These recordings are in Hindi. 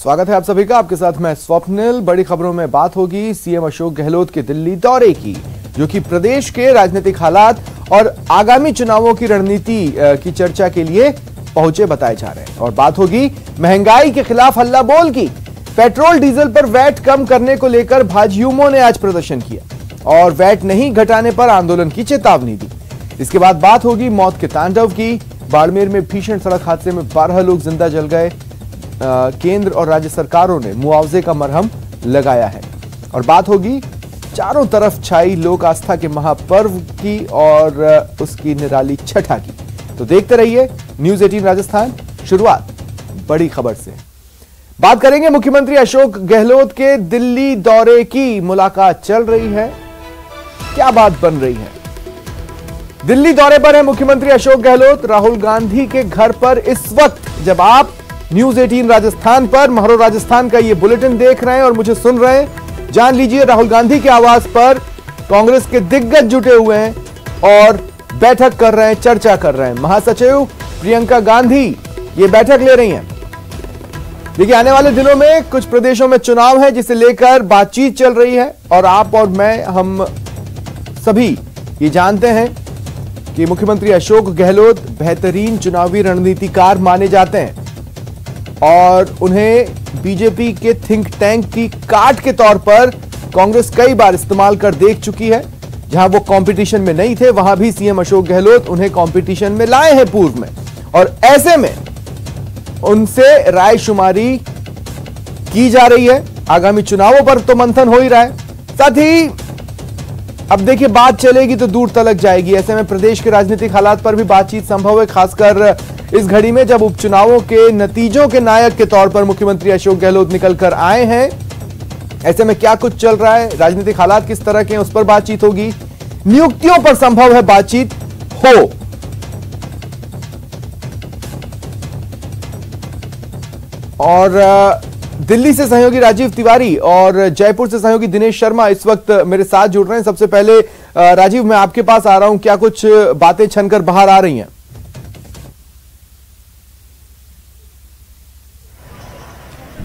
स्वागत है आप सभी का। आपके साथ मैं स्वप्निल। बड़ी खबरों में बात होगी सीएम अशोक गहलोत के दिल्ली दौरे की, जो कि प्रदेश के राजनीतिक हालात और आगामी चुनावों की रणनीति की चर्चा के लिए पहुंचे बताए जा रहे हैं। और बात होगी महंगाई के खिलाफ हल्ला बोल की। पेट्रोल डीजल पर वैट कम करने को लेकर भाजयुमों ने आज प्रदर्शन किया और वैट नहीं घटाने पर आंदोलन की चेतावनी दी। इसके बाद बात होगी मौत के तांडव की। बाड़मेर में भीषण सड़क हादसे में 12 लोग जिंदा जल गए। केंद्र और राज्य सरकारों ने मुआवजे का मरहम लगाया है। और बात होगी चारों तरफ छाई लोक आस्था के महापर्व की और उसकी निराली छठा की। तो देखते रहिए न्यूज 18 राजस्थान। शुरुआत बड़ी खबर से बात करेंगे। मुख्यमंत्री अशोक गहलोत के दिल्ली दौरे की मुलाकात चल रही है। क्या बात बन रही है? दिल्ली दौरे पर है मुख्यमंत्री अशोक गहलोत। राहुल गांधी के घर पर इस वक्त जब आप न्यूज 18 राजस्थान पर महरो राजस्थान का ये बुलेटिन देख रहे हैं और मुझे सुन रहे हैं, जान लीजिए राहुल गांधी के आवास पर कांग्रेस के दिग्गज जुटे हुए हैं और बैठक कर रहे हैं, चर्चा कर रहे हैं। महासचिव प्रियंका गांधी ये बैठक ले रही हैं। देखिए, आने वाले दिनों में कुछ प्रदेशों में चुनाव है जिसे लेकर बातचीत चल रही है और आप और मैं, हम सभी ये जानते हैं कि मुख्यमंत्री अशोक गहलोत बेहतरीन चुनावी रणनीतिकार माने जाते हैं और उन्हें बीजेपी के थिंक टैंक की काट के तौर पर कांग्रेस कई बार इस्तेमाल कर देख चुकी है। जहां वो कंपटीशन में नहीं थे, वहां भी सीएम अशोक गहलोत उन्हें कंपटीशन में लाए हैं पूर्व में, और ऐसे में उनसे राय शुमारी की जा रही है। आगामी चुनावों पर तो मंथन हो ही रहा है, साथ ही अब देखिए बात चलेगी तो दूर तलक जाएगी। ऐसे में प्रदेश के राजनीतिक हालात पर भी बातचीत संभव है, खासकर इस घड़ी में जब उपचुनावों के नतीजों के नायक के तौर पर मुख्यमंत्री अशोक गहलोत निकलकर आए हैं। ऐसे में क्या कुछ चल रहा है, राजनीतिक हालात किस तरह के हैं, उस पर बातचीत होगी। नियुक्तियों पर संभव है बातचीत हो। और दिल्ली से सहयोगी राजीव तिवारी और जयपुर से सहयोगी दिनेश शर्मा इस वक्त मेरे साथ जुड़ रहे हैं। सबसे पहले राजीव, मैं आपके पास आ रहा हूं, क्या कुछ बातें छनकर बाहर आ रही हैं?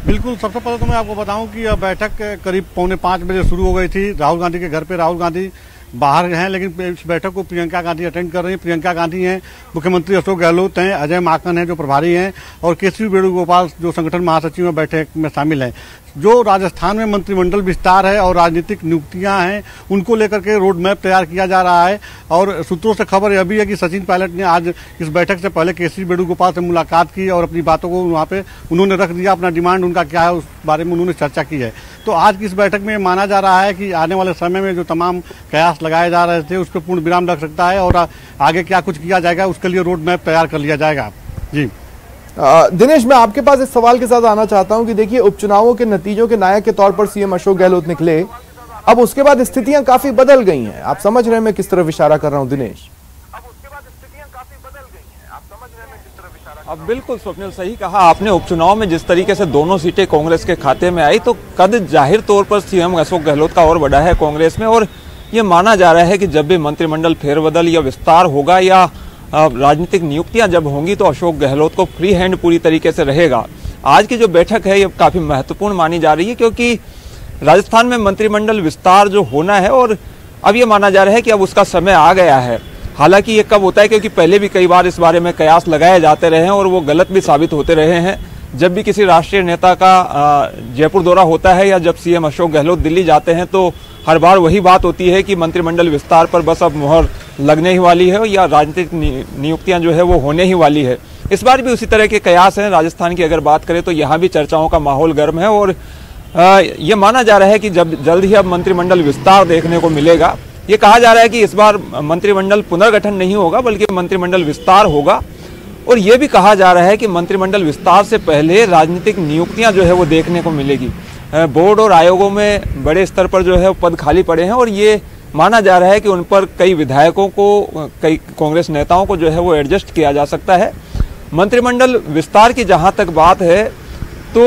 बिल्कुल, सबसे पहले तो मैं आपको बताऊं कि यह बैठक करीब 4:45 बजे शुरू हो गई थी राहुल गांधी के घर पे। राहुल गांधी बाहर हैं, लेकिन इस बैठक को प्रियंका गांधी अटेंड कर रही हैं। प्रियंका गांधी हैं, मुख्यमंत्री अशोक गहलोत हैं, अजय माकन हैं जो प्रभारी हैं, और केसरी वेणुगोपाल जो संगठन महासचिव में बैठक में शामिल हैं। जो राजस्थान में मंत्रिमंडल विस्तार है और राजनीतिक नियुक्तियां हैं, उनको लेकर के रोड मैप तैयार किया जा रहा है। और सूत्रों से खबर यह भी है कि सचिन पायलट ने आज इस बैठक से पहले केसरी वेणुगोपाल से मुलाकात की और अपनी बातों को वहाँ पे उन्होंने रख दिया। अपना डिमांड उनका क्या है उस बारे में उन्होंने चर्चा की है। तो आज की इस बैठक में माना जा रहा है कि आने वाले समय में जो तमाम कयास लगाए जा रहे थे उस पर पूर्ण विराम लग सकता है और आगे क्या कुछ किया जाएगा उसके लिए रोड मैप तैयार कर लिया जाएगा। जी दिनेश, मैं आपके पास इस सवाल के साथ आना चाहता हूं कि देखिए, उपचुनावों के नतीजों के नायक के तौर पर सीएम अशोक गहलोत निकले, अब उसके बाद स्थितियां काफी बदल गई हैं। आप समझ रहे हैं मैं किस तरफ इशारा कर रहा हूं दिनेश? अब उसके बाद स्थितियां काफी बदल गई हैं। आप समझ रहे हैं मैं किस तरफ इशारा? अब बिल्कुल स्वप्निल, सही कहा आपने। उपचुनाव में जिस तरीके से दोनों सीटें कांग्रेस के खाते में आई, तो कद जाहिर तौर पर सीएम अशोक गहलोत का और बढ़ा है कांग्रेस में। और ये माना जा रहा है कि जब भी मंत्रिमंडल फेरबदल या विस्तार होगा या राजनीतिक नियुक्तियां जब होंगी, तो अशोक गहलोत को फ्री हैंड पूरी तरीके से रहेगा। आज की जो बैठक है ये काफी महत्वपूर्ण मानी जा रही है, क्योंकि राजस्थान में मंत्रिमंडल विस्तार जो होना है, और अब ये माना जा रहा है कि अब उसका समय आ गया है। हालांकि ये कब होता है, क्योंकि पहले भी कई बार इस बारे में कयास लगाए जाते रहे हैं और वो गलत भी साबित होते रहे हैं। जब भी किसी राष्ट्रीय नेता का जयपुर दौरा होता है या जब सीएम अशोक गहलोत दिल्ली जाते हैं, तो हर बार वही बात होती है कि मंत्रिमंडल विस्तार पर बस अब मुहर लगने ही वाली है या राजनीतिक नियुक्तियां जो है वो होने ही वाली है। इस बार भी उसी तरह के कयास हैं। राजस्थान की अगर बात करें तो यहाँ भी चर्चाओं का माहौल गर्म है और ये माना जा रहा है कि जब जल्द ही अब मंत्रिमंडल विस्तार देखने को मिलेगा। ये कहा जा रहा है कि इस बार मंत्रिमंडल पुनर्गठन नहीं होगा बल्कि मंत्रिमंडल विस्तार होगा। और ये भी कहा जा रहा है कि मंत्रिमंडल विस्तार से पहले राजनीतिक नियुक्तियां जो है वो देखने को मिलेगी। बोर्ड और आयोगों में बड़े स्तर पर जो है पद खाली पड़े हैं और ये माना जा रहा है कि उन पर कई विधायकों को, कई कांग्रेस नेताओं को जो है वो एडजस्ट किया जा सकता है। मंत्रिमंडल विस्तार की जहां तक बात है तो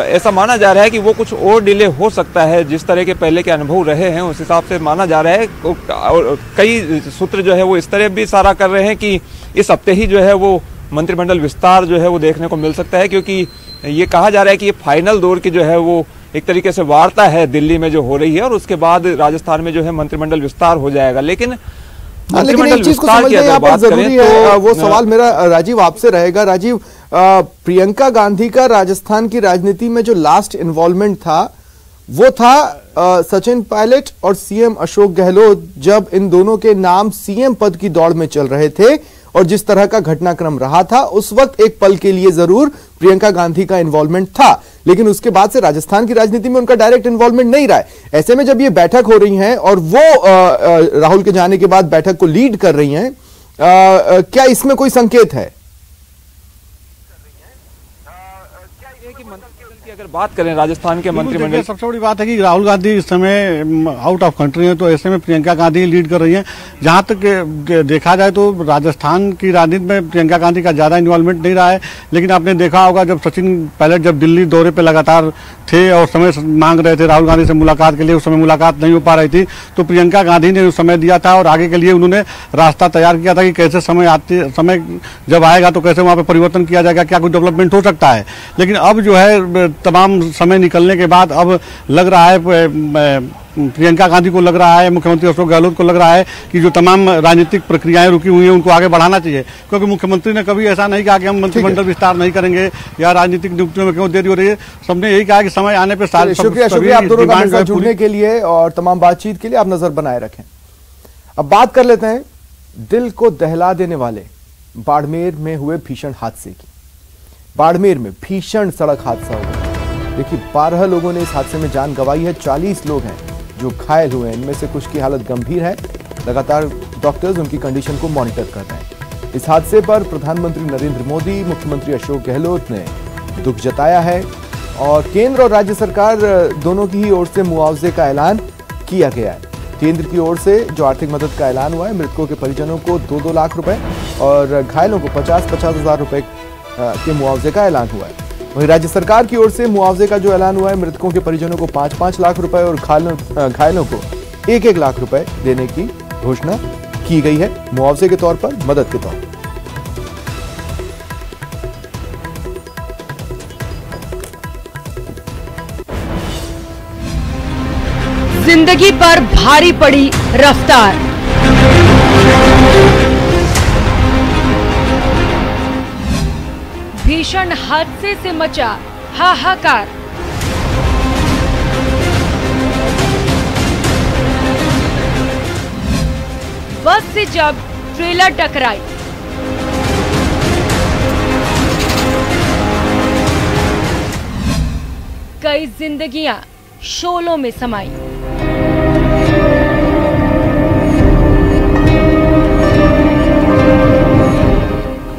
ऐसा माना जा रहा है कि वो कुछ और डिले हो सकता है। जिस तरह के पहले के अनुभव रहे हैं उस हिसाब से माना जा रहा है। और कई सूत्र जो है वो इस तरह भी इशारा कर रहे हैं कि इस हफ्ते ही जो है वो मंत्रिमंडल विस्तार जो है वो देखने को मिल सकता है, क्योंकि ये कहा जा रहा है कि ये फाइनल दौर की जो है वो एक तरीके से वार्ता है दिल्ली में जो हो रही है, और उसके बाद राजस्थान में जो है मंत्रिमंडल विस्तार हो जाएगा। लेकिन एक चीज को समझना यहाँ पर जरूरी है, वो सवाल मेरा राजीव आपसे रहेगा। राजीव, प्रियंका गांधी का राजस्थान की राजनीति में जो लास्ट इन्वॉल्वमेंट था वो था सचिन पायलट और सीएम अशोक गहलोत, जब इन दोनों के नाम सीएम पद की दौड़ में चल रहे थे, और जिस तरह का घटनाक्रम रहा था उस वक्त एक पल के लिए जरूर प्रियंका गांधी का इन्वॉल्वमेंट था, लेकिन उसके बाद से राजस्थान की राजनीति में उनका डायरेक्ट इन्वॉल्वमेंट नहीं रहा है। ऐसे में जब ये बैठक हो रही है और वो राहुल के जाने के बाद बैठक को लीड कर रही हैं, क्या इसमें कोई संकेत है? की अगर बात करें राजस्थान के मंत्रिमंडल, सबसे बड़ी बात है कि राहुल गांधी इस समय आउट ऑफ कंट्री है, तो ऐसे में प्रियंका गांधी लीड कर रही हैं। जहां तक देखा जाए तो राजस्थान की राजनीति में प्रियंका गांधी का ज्यादा इन्वॉल्वमेंट नहीं रहा है, लेकिन आपने देखा होगा जब सचिन पायलट जब दिल्ली दौरे पे लगातार थे और समय मांग रहे थे राहुल गांधी से मुलाकात के लिए, उस समय मुलाकात नहीं हो पा रही थी, तो प्रियंका गांधी ने उस समय दिया था और आगे के लिए उन्होंने रास्ता तैयार किया था कि कैसे समय जब आएगा तो कैसे वहां पर परिवर्तन किया जाएगा, क्या कुछ डेवलपमेंट हो सकता है। लेकिन अब जो है तमाम समय निकलने के बाद अब लग रहा है प्रियंका गांधी को लग रहा है, मुख्यमंत्री अशोक गहलोत को लग रहा है कि जो तमाम राजनीतिक प्रक्रियाएं रुकी हुई हैं उनको आगे बढ़ाना चाहिए, क्योंकि मुख्यमंत्री ने कभी ऐसा नहीं कहा कि हम मंत्रिमंडल विस्तार नहीं करेंगे या राजनीतिक नियुक्तियों में क्यों देरी हो रही है। सबने यही कहा कि समय आने पर शुक्रिया आप दोनों का जुड़ने के लिए और तमाम बातचीत के लिए। आप नजर बनाए रखें। अब बात कर लेते हैं दिल को दहला देने वाले बाड़मेर में हुए भीषण हादसे की। बाड़मेर में भीषण सड़क हादसा हुआ। देखिए 12 लोगों ने इस हादसे में जान गंवाई है, 40 लोग हैं जो घायल हुए हैं। इनमें से कुछ की हालत गंभीर है, लगातार डॉक्टर्स उनकी कंडीशन को मॉनिटर कर रहे हैं। इस हादसे पर प्रधानमंत्री नरेंद्र मोदी, मुख्यमंत्री अशोक गहलोत ने दुख जताया है और केंद्र और राज्य सरकार दोनों की ही ओर से मुआवजे का ऐलान किया गया है। केंद्र की ओर से जो आर्थिक मदद का ऐलान हुआ है, मृतकों के परिजनों को 2-2 लाख रुपए और घायलों को 50-50 हजार रुपए के मुआवजे का ऐलान हुआ है। वहीं राज्य सरकार की ओर से मुआवजे का जो ऐलान हुआ है, मृतकों के परिजनों को 5-5 लाख रुपए और घायलों को 1-1 लाख रुपए देने की घोषणा की गई है, मुआवजे के तौर पर, मदद के तौर पर। जिंदगी पर भारी पड़ी रफ्तार। भीषण हादसे से मचा हाहाकार। बस से जब ट्रेलर टकराई, कई जिंदगियां शोलों में समाई।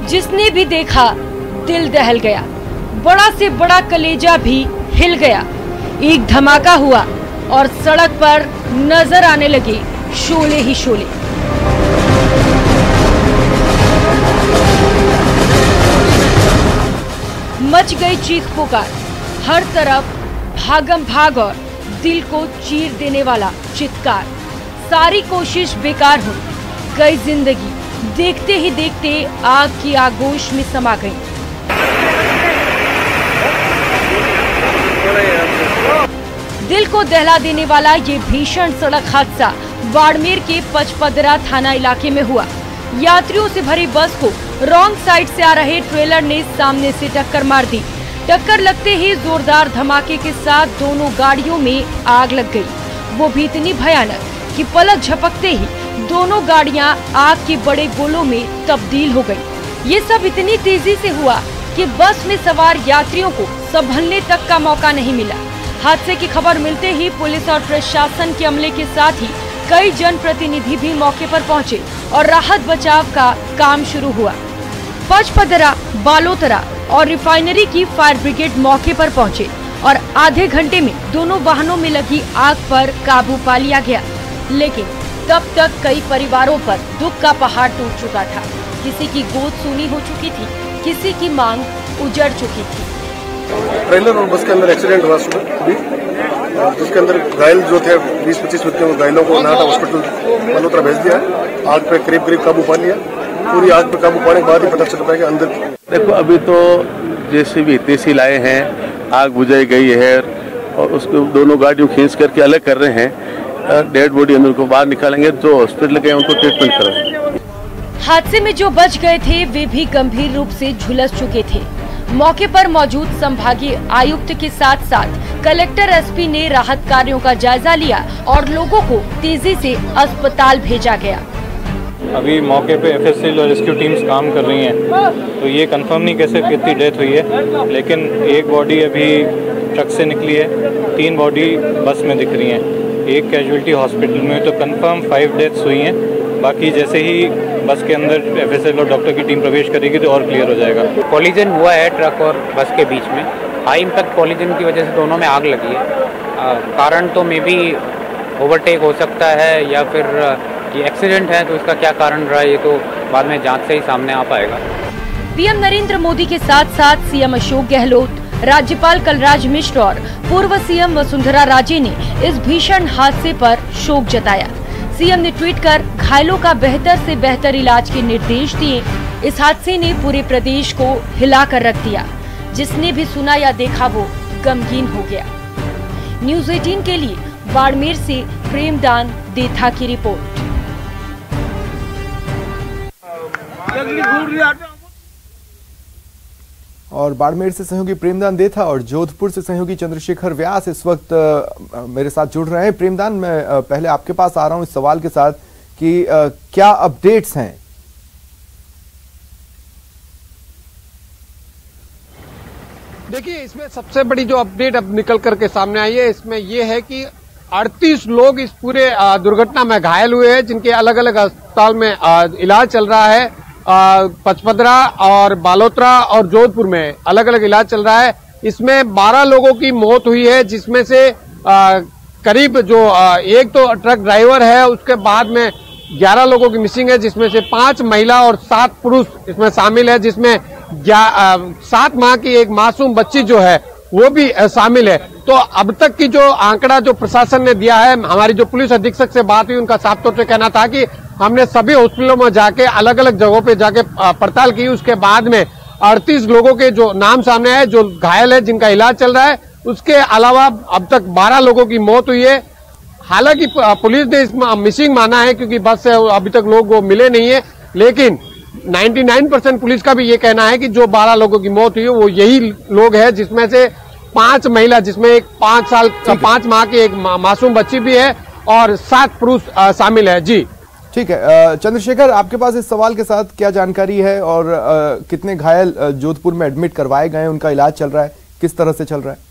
जिसने भी देखा दिल दहल गया, बड़ा से बड़ा कलेजा भी हिल गया। एक धमाका हुआ और सड़क पर नजर आने लगे शोले ही शोले। मच गई चीख पुकार, हर तरफ भागम भाग और दिल को चीर देने वाला चित्कार। सारी कोशिश बेकार हुई, कई जिंदगी देखते ही देखते आग की आगोश में समा गई। दिल को दहला देने वाला ये भीषण सड़क हादसा बाड़मेर के पचपदरा थाना इलाके में हुआ। यात्रियों से भरी बस को रॉन्ग साइड से आ रहे ट्रेलर ने सामने से टक्कर मार दी। टक्कर लगते ही जोरदार धमाके के साथ दोनों गाड़ियों में आग लग गई। वो भी इतनी भयानक कि पलक झपकते ही दोनों गाड़ियां आग के बड़े गोलों में तब्दील हो गई। ये सब इतनी तेजी से हुआ कि बस में सवार यात्रियों को संभलने तक का मौका नहीं मिला। हादसे की खबर मिलते ही पुलिस और प्रशासन के अमले के साथ ही कई जनप्रतिनिधि भी मौके पर पहुंचे और राहत बचाव का काम शुरू हुआ। पचपदरा, बालोतरा और रिफाइनरी की फायर ब्रिगेड मौके पर पहुंचे और आधे घंटे में दोनों वाहनों में लगी आग पर काबू पा लिया गया। लेकिन तब तक कई परिवारों पर दुख का पहाड़ टूट चुका था। किसी की गोद सूनी हो चुकी थी, किसी की मांग उजड़ चुकी थी। ट्रेलर और बस के अंदर एक्सीडेंट हुआ सुबह भी, जिसके अंदर घायल जो थे 20-25 व्यक्तियों को घायलों को नाटा हॉस्पिटल मल्होत्रा भेज दिया। आग पे करीब काबू पा लिया। पूरी आग पे काबू पाने के बाद ही पता चल पाएगा अंदर। देखो अभी तो जेसीबी तेसी लाए हैं, आग बुझाई गई है और उसको दोनों गाड़ियों खींच करके अलग कर रहे हैं। डेड बॉडी हम उनको बाहर निकालेंगे, जो हॉस्पिटल गए उनको ट्रीटमेंट करेंगे। हादसे में जो बच गए थे वे भी गंभीर रूप से झुलस चुके थे। मौके पर मौजूद संभागीय आयुक्त के साथ साथ कलेक्टर एसपी ने राहत कार्यों का जायजा लिया और लोगों को तेजी से अस्पताल भेजा गया। अभी मौके पे एफएसएल और रेस्क्यू टीम्स काम कर रही हैं, तो ये कंफर्म नहीं कैसे कितनी डेथ हुई है, लेकिन एक बॉडी अभी ट्रक से निकली है, 3 बॉडी बस में दिख रही हैं, एक कैजुअलिटी हॉस्पिटल में। तो कंफर्म 5 डेथ्स हुई हैं। बाकी जैसे ही बस के अंदर एफएसएल और डॉक्टर की टीम प्रवेश करेगी तो और क्लियर हो जाएगा। कॉलिजन हुआ है ट्रक और बस के बीच में। हाई इम्पैक्ट कॉलिजन की वजह से दोनों में आग लगी है। कारण तो मे बी ओवरटेक हो सकता है या फिर ये एक्सीडेंट है, तो इसका क्या कारण रहा है ये तो बाद में जांच से ही सामने आ पाएगा। पीएम नरेंद्र मोदी के साथ साथ सीएम अशोक गहलोत, राज्यपाल कलराज मिश्र और पूर्व सीएम वसुंधरा राजे ने इस भीषण हादसे पर शोक जताया। सीएम ने ट्वीट कर घायलों का बेहतर से बेहतर इलाज के निर्देश दिए। इस हादसे ने पूरे प्रदेश को हिला कर रख दिया। जिसने भी सुना या देखा वो गमगीन हो गया। न्यूज़ 18 के लिए बाड़मेर से प्रेमदान देथा की रिपोर्ट। और बाड़मेर से सहयोगी प्रेमदान देथा और जोधपुर से सहयोगी चंद्रशेखर व्यास इस वक्त मेरे साथ जुड़ रहे हैं। प्रेमदान, मैं पहले आपके पास आ रहा हूं इस सवाल के साथ कि क्या अपडेट्स हैं? देखिए, इसमें सबसे बड़ी जो अपडेट अब निकल करके सामने आई है, इसमें यह है कि 38 लोग इस पूरे दुर्घटना में घायल हुए हैं, जिनके अलग अलग अस्पताल में इलाज चल रहा है। पचपदरा और बालोतरा और जोधपुर में अलग अलग इलाज चल रहा है। इसमें 12 लोगों की मौत हुई है, जिसमें से करीब जो एक तो ट्रक ड्राइवर है, उसके बाद में 11 लोगों की मिसिंग है, जिसमें से 5 महिला और 7 पुरुष इसमें शामिल है, जिसमें 7 माह की एक मासूम बच्ची जो है वो भी शामिल है। तो अब तक की जो आंकड़ा जो प्रशासन ने दिया है, हमारी जो पुलिस अधीक्षक से बात हुई, उनका साफ तौर से कहना था कि हमने सभी हॉस्पिटलों में जाके अलग अलग जगहों पे जाके पड़ताल की। उसके बाद में 38 लोगों के जो नाम सामने आए, जो घायल है, जिनका इलाज चल रहा है। उसके अलावा अब तक 12 लोगों की मौत हुई है। हालांकि पुलिस ने इसमें मिसिंग माना है, क्योंकि बस से अभी तक लोग वो मिले नहीं है, लेकिन 99% पुलिस का भी ये कहना है कि जो 12 लोगों की मौत हुई है वो यही लोग हैं, जिसमें से 5 महिला, जिसमें एक 5 माह की एक मासूम बच्ची भी है और 7 पुरुष शामिल है। जी ठीक है। चंद्रशेखर, आपके पास इस सवाल के साथ क्या जानकारी है और कितने घायल जोधपुर में एडमिट करवाए गए, उनका इलाज चल रहा है, किस तरह से चल रहा है?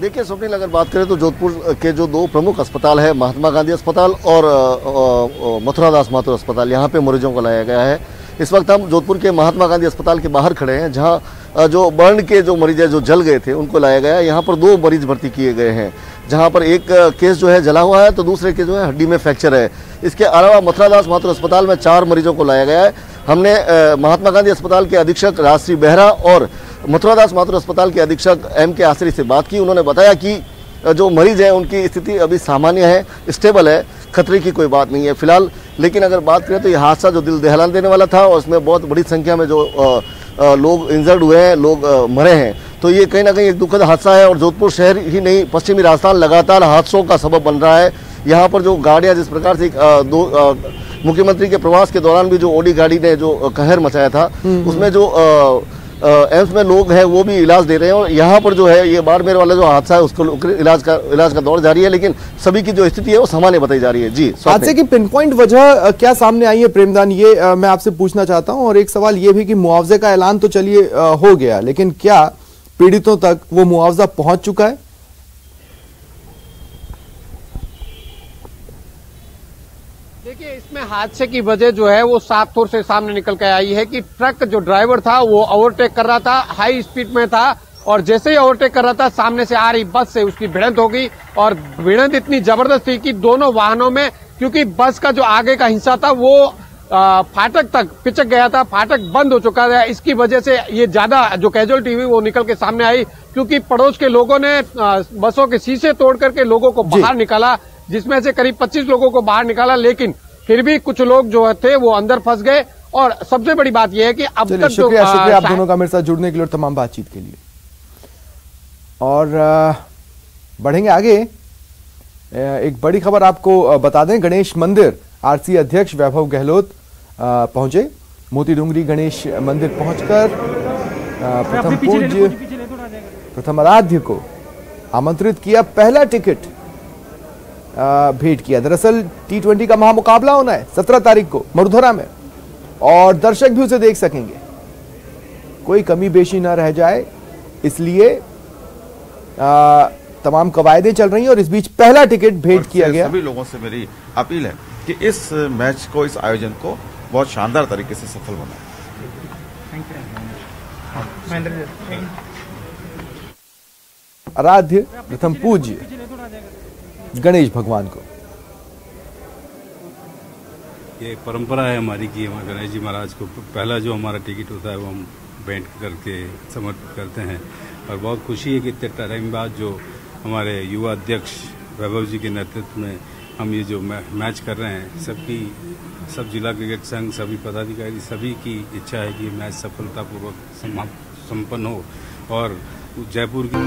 देखिए स्वप्निल, अगर बात करें तो जोधपुर के जो 2 प्रमुख अस्पताल है, महात्मा गांधी अस्पताल और मथुरा दास माथुर अस्पताल, यहाँ पे मरीजों को लाया गया है। इस वक्त हम जोधपुर के महात्मा गांधी अस्पताल के बाहर खड़े हैं, जहाँ जो बर्न के जो मरीज है, जो जल गए थे, उनको लाया गया है। यहाँ पर 2 मरीज भर्ती किए गए हैं, जहाँ पर एक केस जो है जला हुआ है, तो दूसरे के जो है हड्डी में फ्रैक्चर है। इसके अलावा मथुरा दास माथुर अस्पताल में 4 मरीजों को लाया गया है। हमने महात्मा गांधी अस्पताल के अधीक्षक राजश्री बेहरा और मथुरा दास माथुर अस्पताल के अधीक्षक M.K. आसरी से बात की। उन्होंने बताया कि जो मरीज है उनकी स्थिति अभी सामान्य है, स्टेबल है, खतरे की कोई बात नहीं है फिलहाल। लेकिन अगर बात करें तो यह हादसा जो दिल दहला देने वाला था, और उसमें बहुत बड़ी संख्या में जो लोग इंजर्ड हुए हैं, लोग मरे हैं, तो ये कहीं ना कहीं एक दुखद हादसा है। और जोधपुर शहर ही नहीं, पश्चिमी राजस्थान लगातार हादसों का सबब बन रहा है। यहाँ पर जो गाड़ियाँ, जिस प्रकार से मुख्यमंत्री के प्रवास के दौरान भी जो ओडी गाड़ी ने जो कहर मचाया था, उसमें जो एम्स में लोग हैं वो भी इलाज दे रहे हैं। और यहाँ पर जो है ये बाड़मेर वाला जो हादसा है, उसको इलाज का दौर जारी है, लेकिन सभी की जो स्थिति है वो सामान्य बताई जा रही है। जी, हादसे की पिन पॉइंट वजह क्या सामने आई है प्रेमदान, ये मैं आपसे पूछना चाहता हूं। और एक सवाल ये भी कि मुआवजे का ऐलान तो चलिए हो गया, लेकिन क्या पीड़ितों तक वो मुआवजा पहुंच चुका है? देखिए, इसमें हादसे की वजह जो है वो साफ तौर से सामने निकल के आई है कि ट्रक जो ड्राइवर था वो ओवरटेक कर रहा था, हाई स्पीड में था, और जैसे ही ओवरटेक कर रहा था, सामने से आ रही बस से उसकी भिड़ंत हो गई। और भिड़ंत इतनी जबरदस्त थी कि दोनों वाहनों में, क्योंकि बस का जो आगे का हिस्सा था वो फाटक तक पिचक गया था, फाटक बंद हो चुका था। इसकी वजह से ये ज्यादा जो कैजुअलिटी हुई वो निकल के सामने आई, क्योंकि पड़ोस के लोगों ने बसों के शीशे तोड़ करके लोगों को बाहर निकाला, जिसमें से करीब 25 लोगों को बाहर निकाला, लेकिन फिर भी कुछ लोग जो थे वो अंदर फंस गए। और सबसे बड़ी बात यह है कि अब तक शुक्रिया आप दोनों का मेरे साथ जुड़ने के लिए और तमाम बातचीत के लिए। और बढ़ेंगे आगे, एक बड़ी खबर आपको बता दें, गणेश मंदिर आरसी अध्यक्ष वैभव गहलोत पहुंचे। मोती डूंगरी गणेश मंदिर पहुंचकर प्रथम आराध्य को आमंत्रित किया, पहला टिकट भेंट किया। दरअसल T20 का महामुकाबला होना है 17 तारीख को मरुधरा में, और दर्शक भी उसे देख सकेंगे, कोई कमी बेशी ना रह जाए, इसलिए तमाम कवायदें चल रही हैं। और इस बीच पहला टिकट भेंट किया गया। सभी लोगों से मेरी अपील है कि इस मैच को, इस आयोजन को बहुत शानदार तरीके से सफल बनाएं। आराध्य प्रथम पूज्य गणेश भगवान को। ये परंपरा है हमारी कि हम गणेश जी महाराज को पहला जो हमारा टिकट होता है वो हम भेंट करके समर्पित करते हैं। और बहुत खुशी है कि इतने टाइम बाद जो हमारे युवा अध्यक्ष वैभव जी के नेतृत्व में हम ये जो मैच कर रहे हैं, सब जिला क्रिकेट संघ, सभी पदाधिकारी, सभी की इच्छा है कि मैच सफलतापूर्वक संपन्न हो और जयपुर की।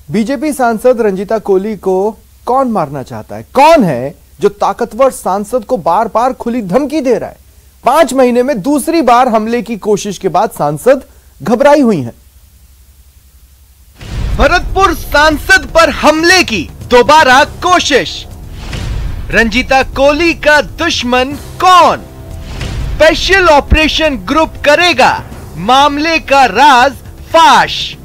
बीजेपी सांसद रंजीता कोली को कौन मारना चाहता है? कौन है जो ताकतवर सांसद को बार बार खुली धमकी दे रहा है? 5 महीने में दूसरी बार हमले की कोशिश के बाद सांसद घबराई हुई हैं। भरतपुर सांसद पर हमले की दोबारा कोशिश। रंजीता कोली का दुश्मन कौन? स्पेशल ऑपरेशन ग्रुप करेगा मामले का राज फाश।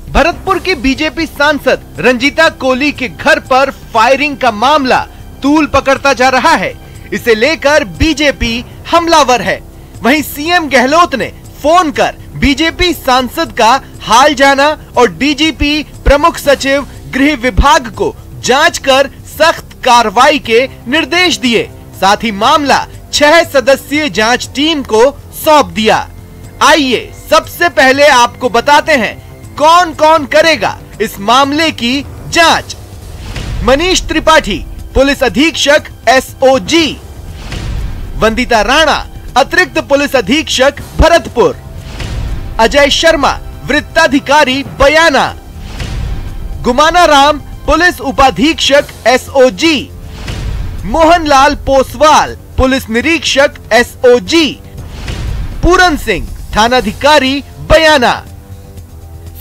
भरतपुर की बीजेपी सांसद रंजीता कोली के घर पर फायरिंग का मामला तूल पकड़ता जा रहा है। इसे लेकर बीजेपी हमलावर है। वहीं सीएम गहलोत ने फोन कर बीजेपी सांसद का हाल जाना और डीजीपी प्रमुख सचिव गृह विभाग को जांच कर सख्त कार्रवाई के निर्देश दिए। साथ ही मामला 6 सदस्यीय जांच टीम को सौंप दिया। आइए सबसे पहले आपको बताते हैं कौन कौन करेगा इस मामले की जांच। मनीष त्रिपाठी, पुलिस अधीक्षक SOG। वंदिता राणा, अतिरिक्त पुलिस अधीक्षक भरतपुर। अजय शर्मा, वृत्ताधिकारी बयाना। गुमाना राम, पुलिस उपाधीक्षक SOG। मोहनलाल पोसवाल, पुलिस निरीक्षक SOG। पूरन सिंह, थानाधिकारी बयाना।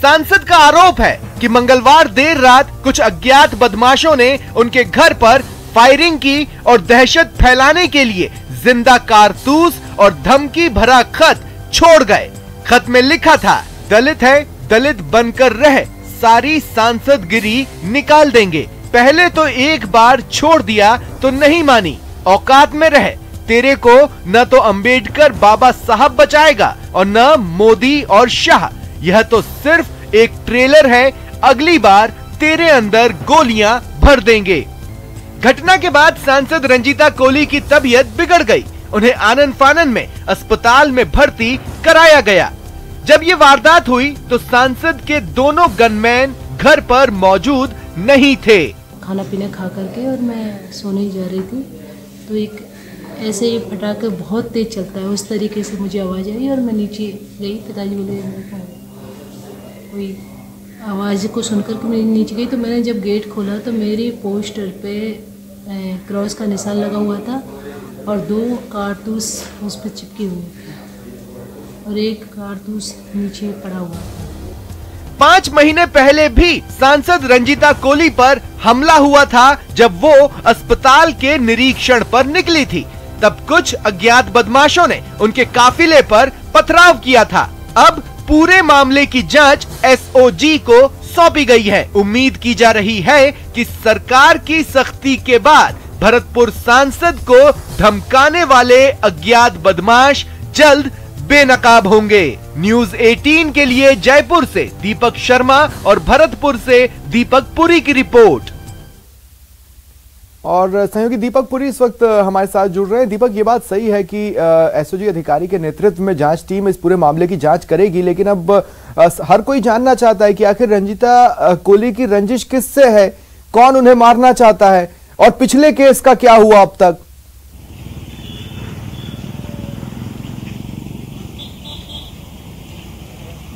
सांसद का आरोप है कि मंगलवार देर रात कुछ अज्ञात बदमाशों ने उनके घर पर फायरिंग की और दहशत फैलाने के लिए जिंदा कारतूस और धमकी भरा खत छोड़ गए। खत में लिखा था, दलित है, दलित बनकर रह, सारी सांसदगिरी निकाल देंगे। पहले तो एक बार छोड़ दिया तो नहीं मानी, औकात में रह, तेरे को न तो अंबेडकर बाबा साहब बचाएगा और न मोदी और शाह। यह तो सिर्फ एक ट्रेलर है, अगली बार तेरे अंदर गोलियां भर देंगे। घटना के बाद सांसद रंजीता कोली की तबीयत बिगड़ गई। उन्हें आनन फानन में अस्पताल में भर्ती कराया गया। जब ये वारदात हुई तो सांसद के दोनों गनमैन घर पर मौजूद नहीं थे। खाना पीना खा करके और मैं सोने जा रही थी तो एक ऐसे ही पटाखा बहुत तेज चलता है, उस तरीके से मुझे आवाज़ आई और मैं नीचे गई। पिताजी बोले कोई आवाज़ को सुनकर के मैं नीचे गई तो मैंने जब गेट खोला तो मेरी पोस्टर पे क्रॉस का निशान लगा हुआ था और 2 कारतूस उस पर चिपके हुए थे और एक कारतूस नीचे पड़ा हुआ था। 5 महीने पहले भी सांसद रंजीता कोली पर हमला हुआ था जब वो अस्पताल के निरीक्षण पर निकली थी। तब कुछ अज्ञात बदमाशों ने उनके काफिले पर पथराव किया था। अब पूरे मामले की जांच SOG को सौंपी गई है। उम्मीद की जा रही है कि सरकार की सख्ती के बाद भरतपुर सांसद को धमकाने वाले अज्ञात बदमाश जल्द बेनकाब होंगे। न्यूज़ 18 के लिए जयपुर से दीपक शर्मा और भरतपुर से दीपक पुरी की रिपोर्ट। और सहयोगी दीपक पुरी इस वक्त हमारे साथ जुड़ रहे हैं। दीपक, ये बात सही है कि SOG अधिकारी के नेतृत्व में जांच टीम इस पूरे मामले की जांच करेगी, लेकिन अब हर कोई जानना चाहता है कि आखिर रंजीता कोली की रंजिश किससे है, कौन उन्हें मारना चाहता है और पिछले केस का क्या हुआ अब तक?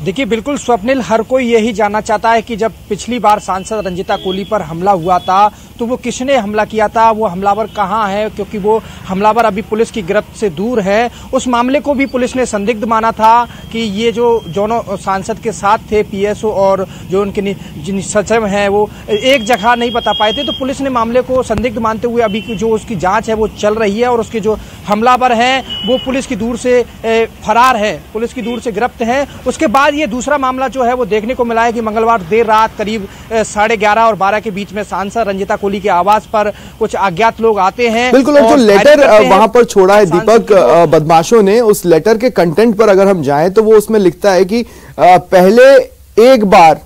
देखिए बिल्कुल स्वप्निल, हर कोई यही जानना चाहता है कि जब पिछली बार सांसद रंजिता कोली पर हमला हुआ था तो वो किसने हमला किया था, वो हमलावर कहाँ है, क्योंकि वो हमलावर अभी पुलिस की गिरफ्त से दूर है। उस मामले को भी पुलिस ने संदिग्ध माना था कि ये जो दोनों सांसद के साथ थे, पीएसओ और जो उनके सचिव हैं, वो एक जगह नहीं बता पाए थे। तो पुलिस ने मामले को संदिग्ध मानते हुए अभी जो उसकी जांच है वो चल रही है और उसके जो हमलावर हैं वो पुलिस की दूर से फरार है, पुलिस की दूर से गिरफ्त है। उसके बाद ये दूसरा मामला जो है वो देखने को मिला है कि मंगलवार देर रात करीब 11:30 और 12 के बीच में सांसद रंजिता कोली के आवास पर कुछ अज्ञात लोग आते हैं। बिल्कुल, और जो लेटर वहां पर छोड़ा है दीपक बदमाशों ने, उस लेटर के कंटेंट पर अगर हम जाएं तो वो उसमें लिखता है कि पहले एक बार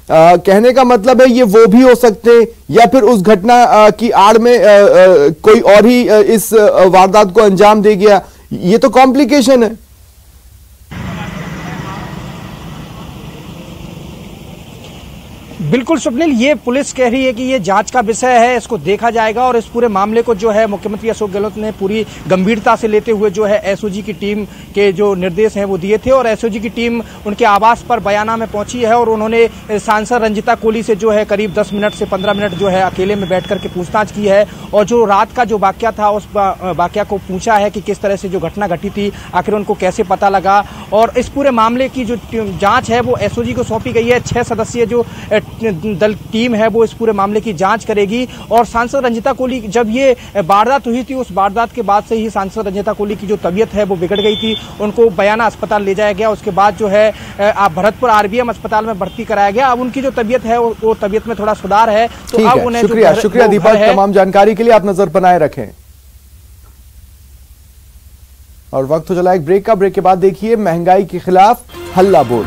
कहने का मतलब है ये वो भी हो सकते हैं या फिर उस घटना की आड़ में कोई और ही इस वारदात को अंजाम दे गया। ये तो कॉम्प्लिकेशन है। बिल्कुल स्वप्निल, ये पुलिस कह रही है कि ये जांच का विषय है, इसको देखा जाएगा और इस पूरे मामले को जो है मुख्यमंत्री अशोक गहलोत ने पूरी गंभीरता से लेते हुए जो है एसओजी की टीम के जो निर्देश हैं वो दिए थे और एसओजी की टीम उनके आवास पर बयाना में पहुंची है और उन्होंने सांसद रंजिता कोली से जो है करीब 10 मिनट से 15 मिनट जो है अकेले में बैठ करके पूछताछ की है और जो रात का जो वाकया था उस वाकया को पूछा है कि किस तरह से जो घटना घटी थी, आखिर उनको कैसे पता लगा। और इस पूरे मामले की जो जाँच है वो एसओजी को सौंपी गई है। 6 सदस्यीय जो दल टीम है वो इस पूरे मामले की जांच करेगी। और सांसद रंजिता कोली, जब ये वारदात हुई थी उस वारदात के बाद से ही सांसद रंजिता कोली की जो तबीयत है वो बिगड़ गई थी, उनको बयाना अस्पताल ले जाया गया। उसके बाद जो है भरतपुर आरबीएम अस्पताल में भर्ती कराया गया। अब उनकी जो तबीयत है वो तबीयत में थोड़ा सुधार है। तो अब उन्हें शुक्रिया दीपक, तमाम जानकारी के लिए आप नजर बनाए रखें। और वक्त हो चला एक ब्रेक का। ब्रेक के बाद देखिए महंगाई के खिलाफ हल्ला बोल।